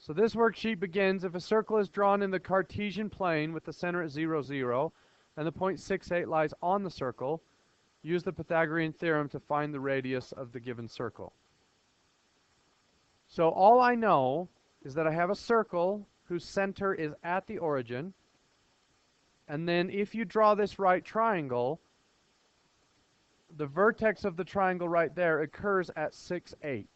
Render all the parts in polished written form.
So this worksheet begins, if a circle is drawn in the Cartesian plane with the center at 0, 0, and the point 6, 8 lies on the circle, use the Pythagorean theorem to find the radius of the given circle. So all I know is that I have a circle whose center is at the origin, and then if you draw this right triangle, the vertex of the triangle right there occurs at 6, 8.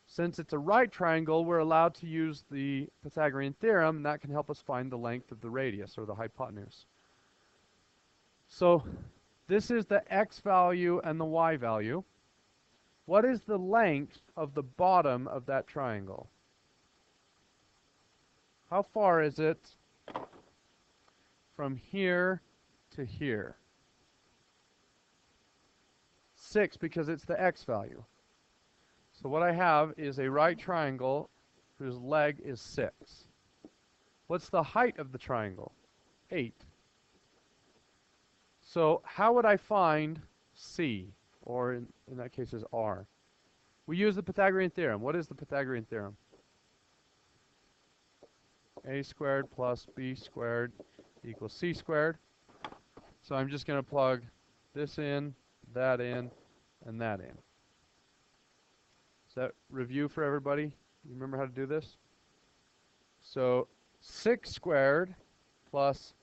Since it's a right triangle, we're allowed to use the Pythagorean theorem, and that can help us find the length of the radius, or the hypotenuse. So this is the x value and the y value. What is the length of the bottom of that triangle? How far is it from here to here? 6, because it's the x value. So what I have is a right triangle whose leg is 6. What's the height of the triangle? 8. So how would I find C, or in that case is R? We use the Pythagorean theorem. What is the Pythagorean theorem? A squared plus B squared equals C squared. So I'm just going to plug this in, that in, and that in. Is that review for everybody? You remember how to do this? So 6 squared plus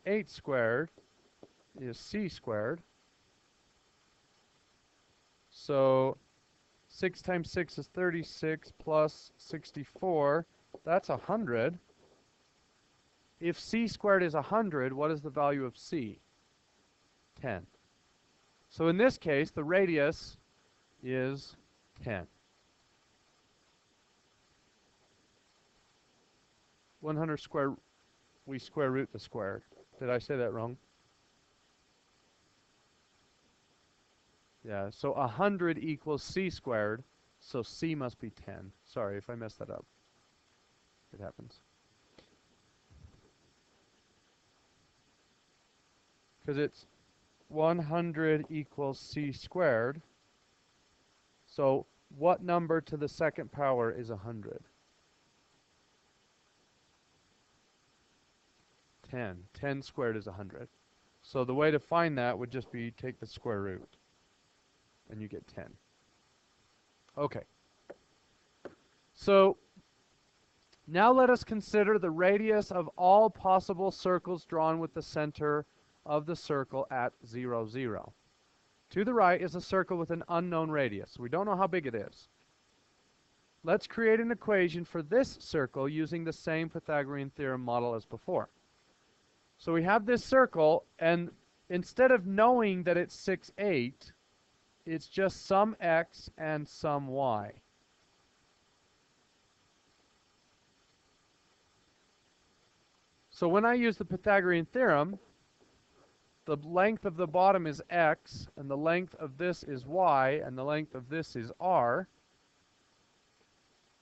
8 squared is C squared. So 6 times 6 is 36 plus 64. That's 100. If C squared is 100, what is the value of C? 10. So in this case, the radius is 10. 100 square, we square root the squared. Did I say that wrong? Yeah, so 100 equals C squared, so C must be 10. Sorry if I messed that up. It happens. Because it's 100 equals C squared. So what number to the second power is 100? 10. 10 squared is 100. So the way to find that would just be take the square root, and you get 10. Okay. So now let us consider the radius of all possible circles drawn with the center of the circle at 0, 0. To the right is a circle with an unknown radius. We don't know how big it is. Let's create an equation for this circle using the same Pythagorean theorem model as before. So we have this circle, and instead of knowing that it's 6, 8, it's just some x and some y. So when I use the Pythagorean theorem, the length of the bottom is x, and the length of this is y, and the length of this is r.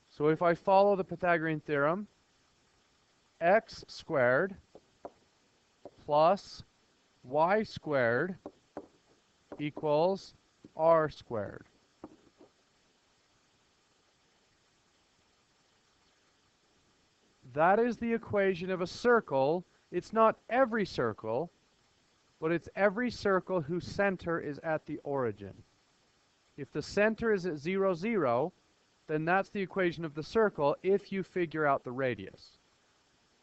So if I follow the Pythagorean theorem, x squared plus y squared equals r squared. That is the equation of a circle. It's not every circle, but it's every circle whose center is at the origin. If the center is at 0, 0, then that's the equation of the circle if you figure out the radius.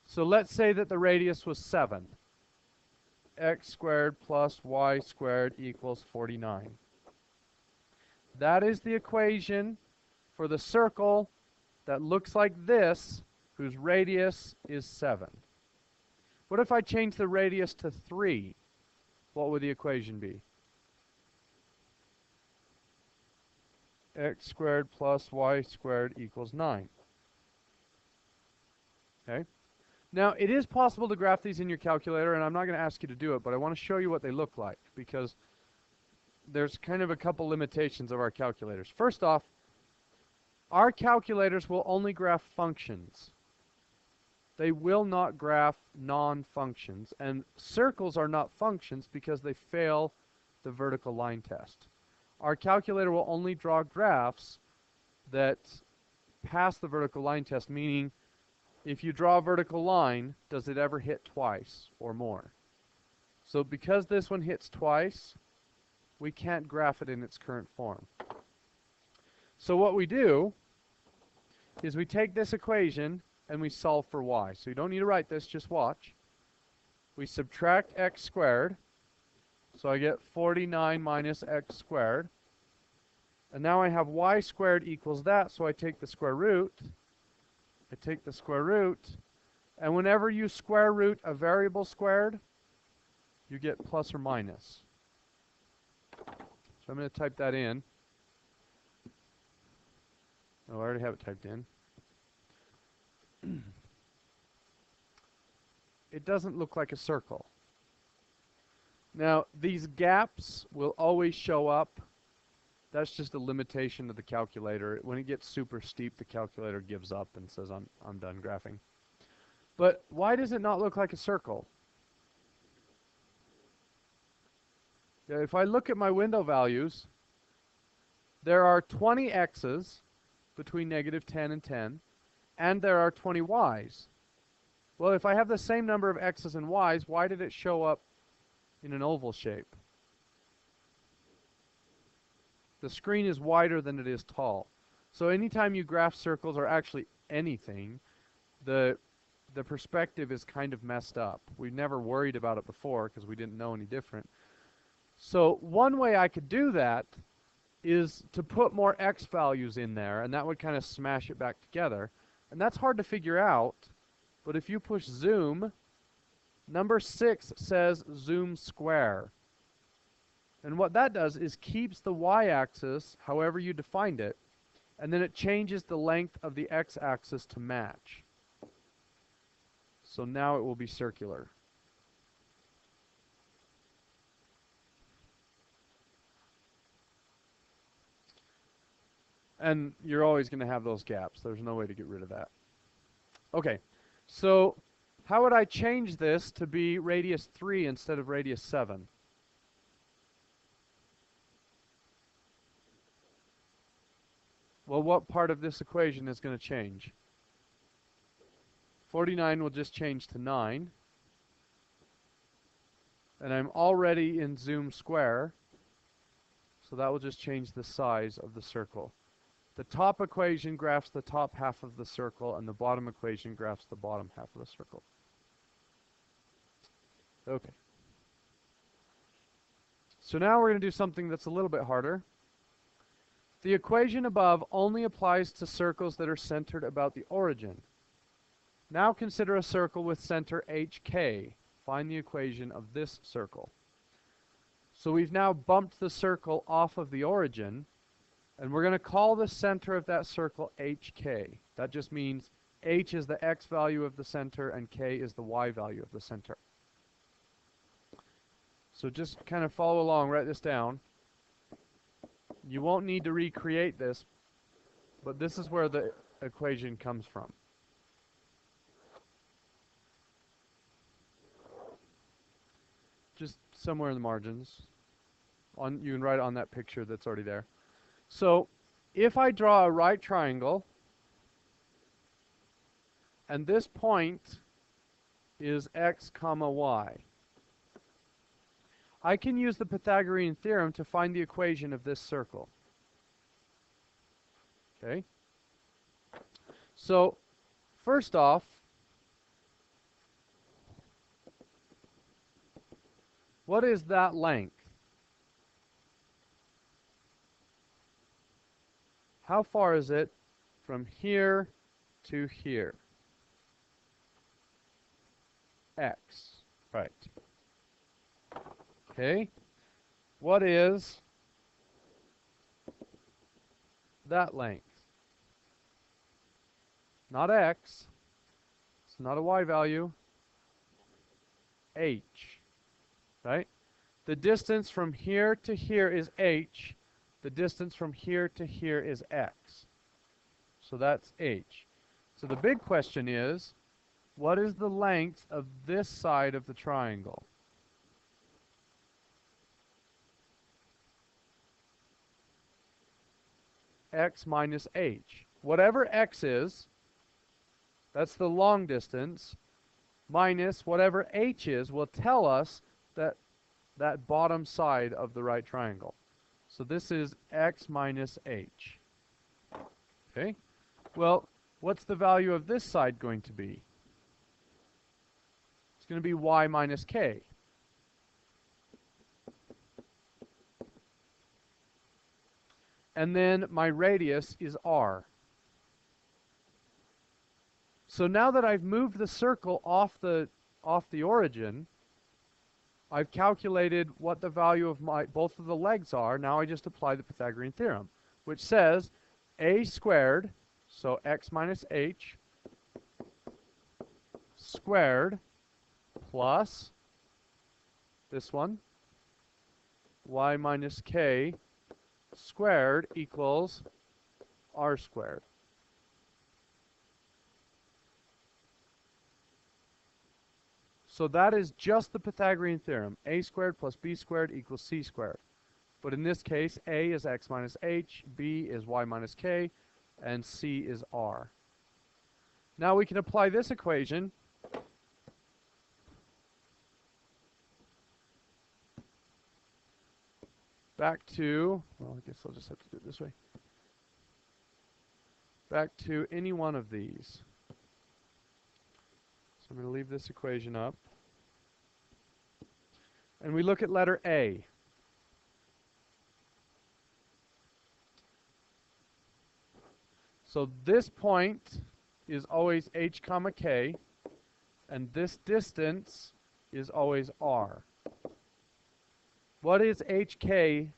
So let's say that the radius was 7. X squared plus y squared equals 49. That is the equation for the circle that looks like this, whose radius is 7. What if I change the radius to 3? What would the equation be? X squared plus y squared equals 9. Okay? Now, it is possible to graph these in your calculator, and I'm not going to ask you to do it, but I want to show you what they look like, because there's kind of a couple limitations of our calculators. First off, our calculators will only graph functions. They will not graph non-functions, and circles are not functions because they fail the vertical line test. Our calculator will only draw graphs that pass the vertical line test, meaning if you draw a vertical line, does it ever hit twice or more? So because this one hits twice, we can't graph it in its current form. So what we do is we take this equation and we solve for y. So you don't need to write this, just watch. We subtract x squared, so I get 49 minus x squared. And now I have y squared equals that, so I take the square root. I take the square root, and whenever you square root a variable squared, you get plus or minus. So I'm going to type that in. Oh, I already have it typed in. It doesn't look like a circle. Now, these gaps will always show up. That's just a limitation of the calculator. When it gets super steep, the calculator gives up and says, I'm done graphing. But why does it not look like a circle? Yeah, if I look at my window values, there are 20 x's between negative 10 and 10, and there are 20 y's. Well, if I have the same number of x's and y's, why did it show up in an oval shape? The screen is wider than it is tall. So anytime you graph circles, or actually anything, the perspective is kind of messed up. We've never worried about it before because we didn't know any different. So one way I could do that is to put more x values in there, and that would kind of smash it back together. And that's hard to figure out, but if you push zoom, number 6 says zoom square. And what that does is keeps the y-axis however you defined it, and then it changes the length of the x-axis to match. So now it will be circular. And you're always going to have those gaps. There's no way to get rid of that. Okay, so how would I change this to be radius 3 instead of radius 7? Well, what part of this equation is going to change? 49 will just change to 9. And I'm already in zoom square, so that will just change the size of the circle. The top equation graphs the top half of the circle, and the bottom equation graphs the bottom half of the circle. Okay. So now we're going to do something that's a little bit harder. The equation above only applies to circles that are centered about the origin. Now consider a circle with center HK. Find the equation of this circle. So we've now bumped the circle off of the origin, and we're going to call the center of that circle HK. That just means H is the x value of the center, and K is the y value of the center. So just kind of follow along, write this down. You won't need to recreate this, but this is where the equation comes from. Just somewhere in the margins. You can write it on that picture that's already there. So if I draw a right triangle, and this point is x comma y, I can use the Pythagorean theorem to find the equation of this circle. Okay? So, first off, what is that length? How far is it from here to here? X. Right. Okay, what is that length? Not x, it's not a y value, h, right? The distance from here to here is h, the distance from here to here is x. So that's h. So the big question is, what is the length of this side of the triangle? X minus h. whatever x is, that's the long distance, minus whatever h is, will tell us that bottom side of the right triangle. So this is x minus h. Okay? Well, what's the value of this side going to be? It's going to be y minus k. And then my radius is r. So now that I've moved the circle off the origin, I've calculated what the value of both of the legs are. Now I just apply the Pythagorean theorem, which says a squared, so x minus h, squared plus this one, y minus k squared equals r squared. So that is just the Pythagorean theorem. A squared plus b squared equals c squared. But in this case, a is x minus h, b is y minus k, and c is r. Now we can apply this equation back to, well, I guess I'll just have to do it this way. Back to any one of these. So I'm going to leave this equation up. And we look at letter A. So this point is always h comma k, and this distance is always r. What is hk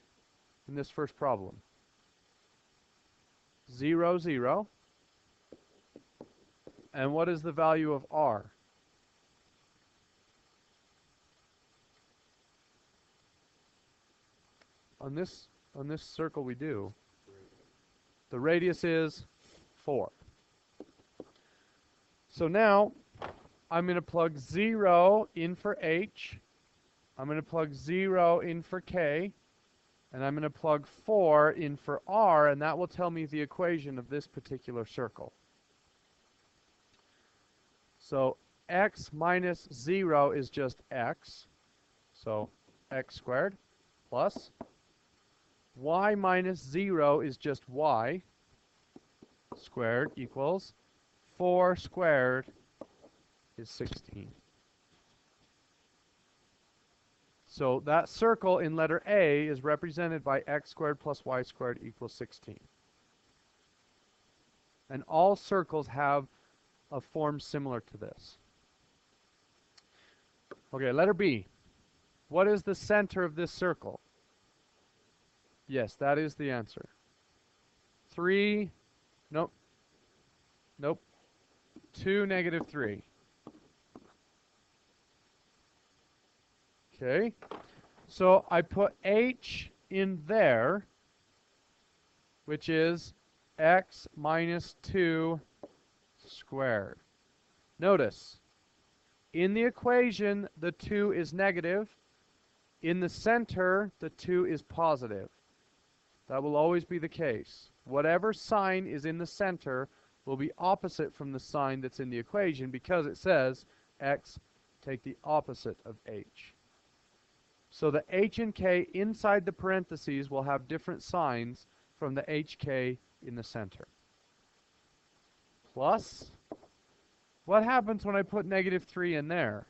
in this first problem? 0, 0. And what is the value of r? On this circle we do. The radius is 4. So now I'm going to plug 0 in for h. I'm going to plug 0 in for k. And I'm going to plug 4 in for r, and that will tell me the equation of this particular circle. So x minus 0 is just x. So x squared plus y minus 0 is just y squared equals 4 squared is 16. So that circle in letter A is represented by x squared plus y squared equals 16. And all circles have a form similar to this. Okay, letter B. What is the center of this circle? Yes, that is the answer. 3, nope, 2, negative 3. Okay, so I put h in there, which is x minus 2 squared. Notice, in the equation, the 2 is negative. In the center, the 2 is positive. That will always be the case. Whatever sign is in the center will be opposite from the sign that's in the equation because it says x, take the opposite of h. So the h and k inside the parentheses will have different signs from the hk in the center. Plus, what happens when I put negative 3 in there?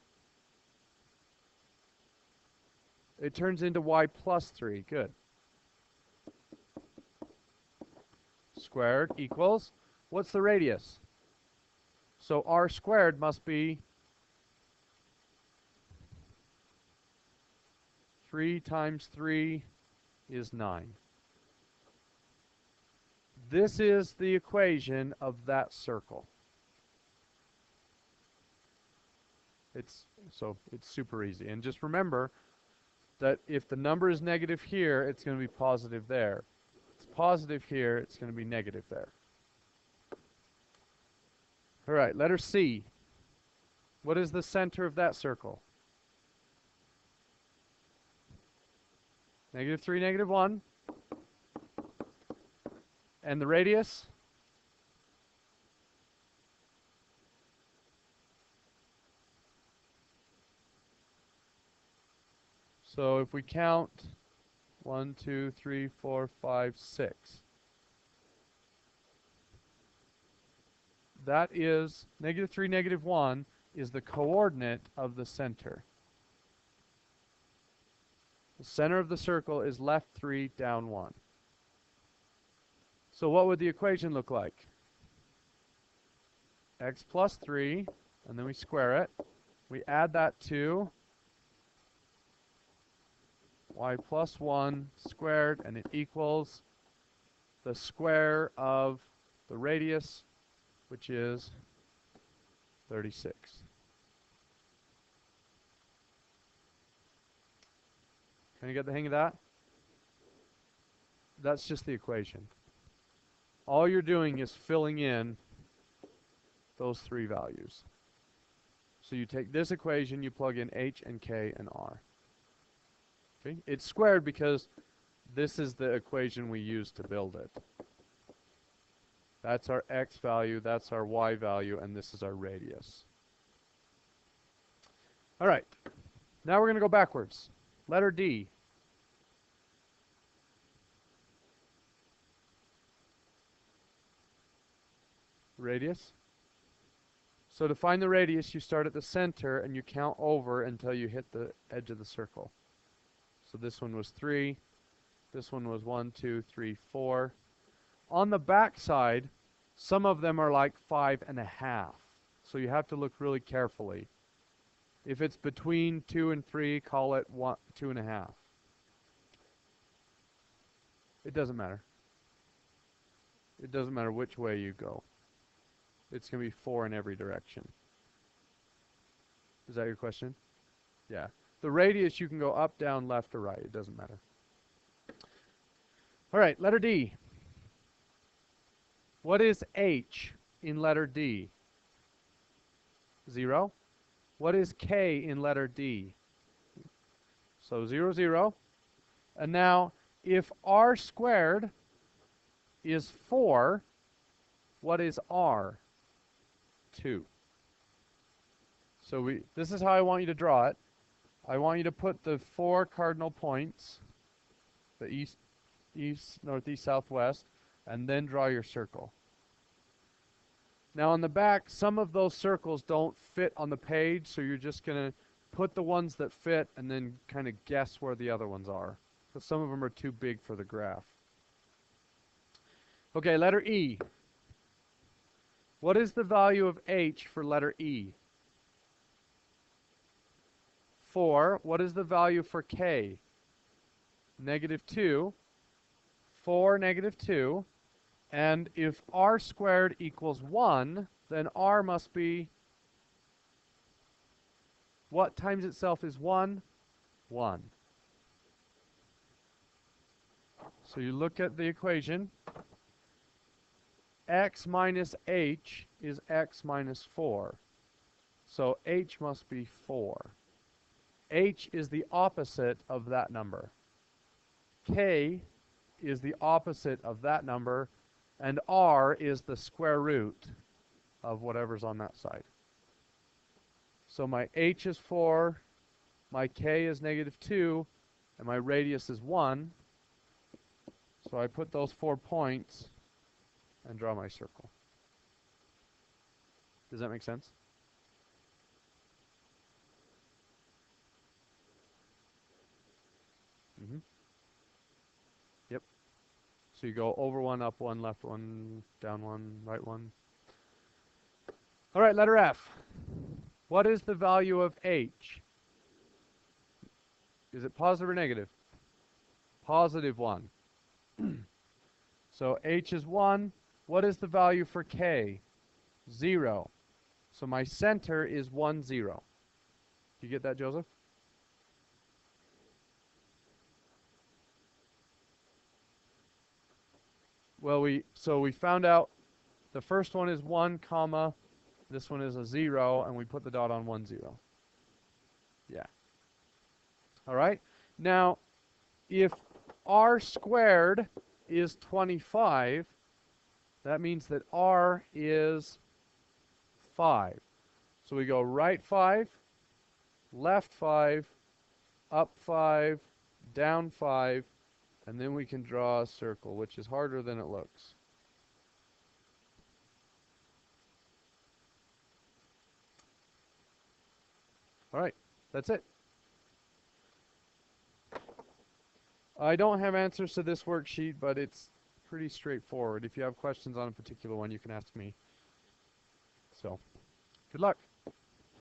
It turns into y plus 3. Good. Squared equals, what's the radius? So r squared must be 3 times 3 is 9. This is the equation of that circle. It's super easy. And just remember that if the number is negative here, it's going to be positive there. If it's positive here, it's going to be negative there. All right, letter C. What is the center of that circle? Negative 3, negative 1. And the radius? So if we count 1, 2, 3, 4, 5, 6, that is -3, -1 is the coordinate of the center. The center of the circle is left 3, down 1. So what would the equation look like? X plus 3, and then we square it. We add that to y plus 1 squared, and it equals the square of the radius, which is 36. Can you get the hang of that? That's just the equation. All you're doing is filling in those three values. So you take this equation, you plug in h and k and r. Okay? It's squared because this is the equation we use to build it. That's our x value, that's our y value, and this is our radius. All right. Now we're going to go backwards. Letter D. Radius. So to find the radius, you start at the center and you count over until you hit the edge of the circle. So this one was 3. This one was 1, 2, 3, 4. On the back side, some of them are like 5.5. So you have to look really carefully. If it's between 2 and 3, call it 2.5. It doesn't matter. It doesn't matter which way you go. It's going to be 4 in every direction. Is that your question? Yeah. The radius, you can go up, down, left, or right. It doesn't matter. All right, letter D. What is h in letter D? 0. What is k in letter D? So 0, 0. And now, if r squared is 4, what is r? 2. So this is how I want you to draw it. I want you to put the 4 cardinal points, the east, northeast, southwest, and then draw your circle. Now on the back, some of those circles don't fit on the page, so you're just going to put the ones that fit and then kind of guess where the other ones are, because some of them are too big for the graph. Okay, letter E. What is the value of h for letter E? 4. What is the value for k? -2. 4, -2. And if r squared equals 1, then r must be, what times itself is 1? 1. So you look at the equation. X minus h is x minus 4. So h must be 4. H is the opposite of that number. K is the opposite of that number. And r is the square root of whatever's on that side. So my h is 4, my k is -2, and my radius is 1. So I put those 4 points and draw my circle. Does that make sense? Mm-hmm. Yep. So you go over 1, up 1, left 1, down 1, right 1. All right, letter F. What is the value of h? Is it positive or negative? Positive 1. So h is 1. What is the value for k? 0. So my center is 1, 0. Do you get that, Joseph? Well, we found out the first one is 1, comma, this one is a 0, and we put the dot on 1, 0. Yeah. All right. Now, if r squared is 25, that means that r is 5. So we go right 5, left 5, up 5, down 5, and then we can draw a circle, which is harder than it looks. All right, that's it. I don't have answers to this worksheet, but it's pretty straightforward. If you have questions on a particular one, you can ask me. So, good luck.